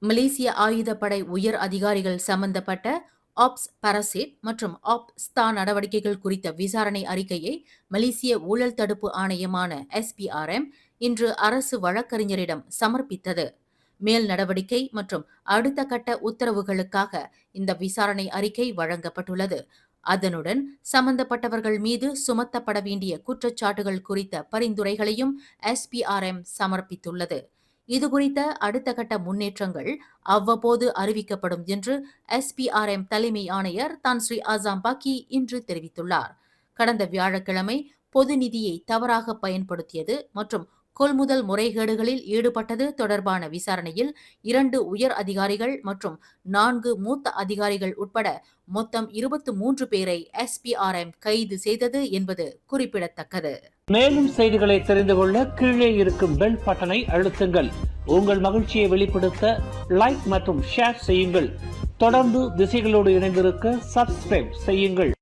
மலேசிய ஆயுதப்படை உயர் அதிகாரிகள் சம்பந்தப்பட்ட ஆப்ஸ் பாரசைட் மற்றும் ஸ்தா நடவடிக்கைகள் குறித்த விசாரணை அறிக்கையை மலேசிய ஊழல் தடுப்பு ஆணையமான SPRM இன்று அரசு வழக்கறிஞரிடம் சமர்ப்பித்தது. மேல் நடவடிக்கை மற்றும் அடுத்த கட்ட உத்தரவுகளுக்காக இந்த விசாரணை அறிக்கை வழங்கப்பட்டுள்ளது. அதனுடன் சம்பந்தப்பட்டவர்கள் மீது சுமத்தப்பட வேண்டிய குற்றச்சாட்டுகள் குறித்த பரிந்துரைகளையும் SPRM சமர்ப்பித்துள்ளது. இதுகுறித்த அடுத்த கட்ட முன்னேற்றங்கள் அவ்வப்போது அறிவிக்கப்படும் என்று SPRM தலைமை ஆணையர் தான் ஸ்ரீ ஆசாம் பாக்கி இன்று தெரிவித்துள்ளார். கடந்த வியாழக்கிழமை பொது நிதியை தவறாக பயன்படுத்தியது மற்றும் கொள்முதல் முறைகேடுகளில் ஈடுபட்டது தொடர்பான விசாரணையில் 2 உயர் அதிகாரிகள் மற்றும் 4 மூத்த அதிகாரிகள் உட்பட மொத்தம் 23 பேரை SPRM கைது செய்தது என்பது குறிப்பிடத்தக்கது. மேலும் செய்திகளை தெரிந்து கொள்ள கீழே இருக்கும் பெல் பட்டனை அழுத்துங்கள். உங்கள் மகிழ்ச்சியை வெளிப்படுத்த லைக் மற்றும் ஷேர் செய்யுங்கள். தொடர்ந்து திசைகளோடு இணைந்திருக்க சப்ஸ்கிரைப் செய்யுங்கள்.